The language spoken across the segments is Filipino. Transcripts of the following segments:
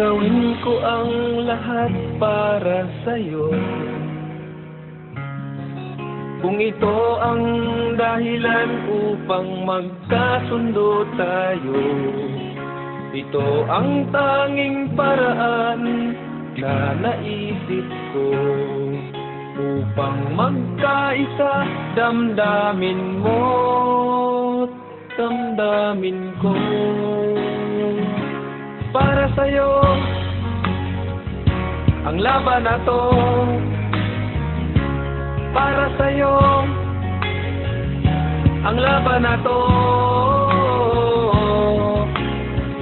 Gagawin ko ang lahat para sa'yo. Kung ito ang dahilan upang magkasundo tayo, ito ang tanging paraan na naisip ko upang magkaisa. Damdamin mo, damdamin ko. Para sa'yo ang laban na to. Para sa'yo ang laban na to.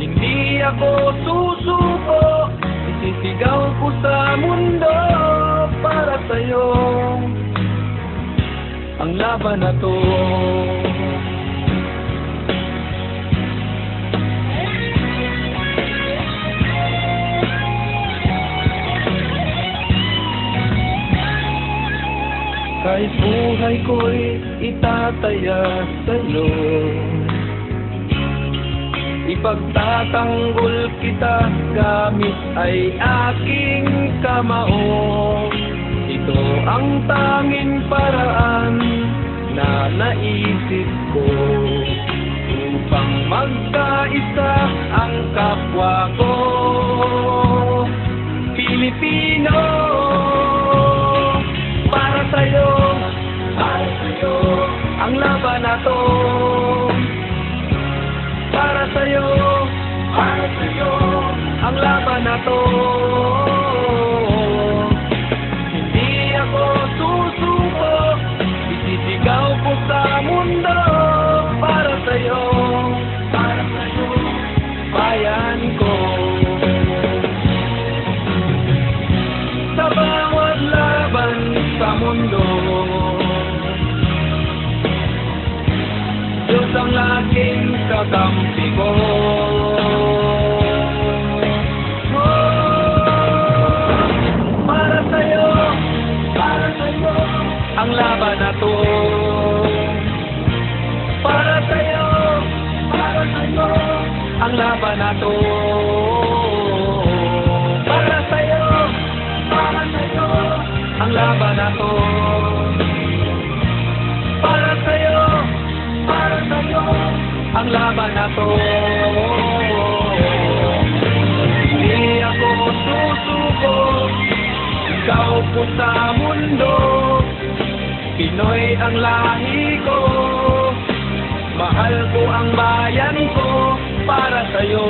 Hindi ako susuko, isisigaw ko sa mundo. Para sa'yo ang laban na to. Kahit buhay ko'y itataya sa'yo, ipagtatanggol kita gamit ay aking kamao. Ito ang tanging paraan na naisip ko upang magkaisa ang kapwa ko Pilipino. Para sa'yo ang laban na to. Para sa'yo ang laban na to. Hindi ako susuko, isisigaw ko sa mundo. Para sa'yo bayan ko. Sa bawat laban sa mundo, Diyos ang laging kakampi ko. Para sa'yo ang laban na to. Para sa'yo ang laban na to. Para sa'yo ang laban na to. Para sa'yo ang laban na to. Hindi ako susuko, ikaw po sa mundo. Pinoy ang lahi ko, mahal ko ang bayan ko. Para sa'yo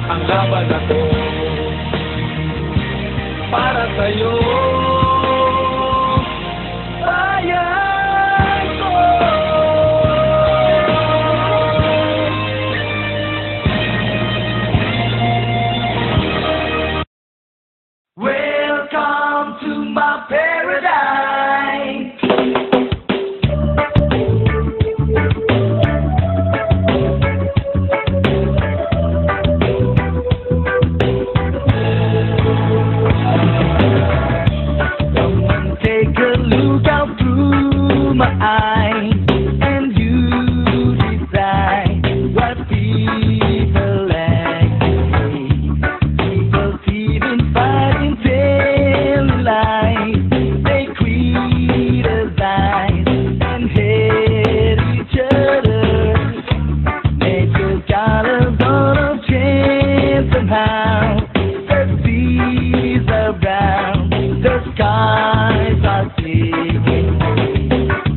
ang laban na to. Para sa'yo bayan ko. Welcome to my paradise. Take a look out through my eyes, and you decide what people like to say. People feeding, fighting, telling lies. They criticize and hate each other. Nature's got us on a chance somehow. The seas are brown, the skies are clear.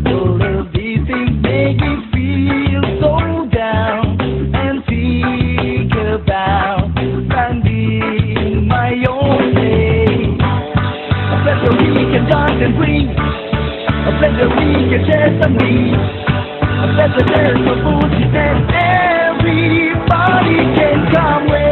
All of these things make me feel so down, and think about finding my own way. A pleasure we can dance and bring, a pleasure we can share some need. A pleasure there's no bullshit and everybody can come with.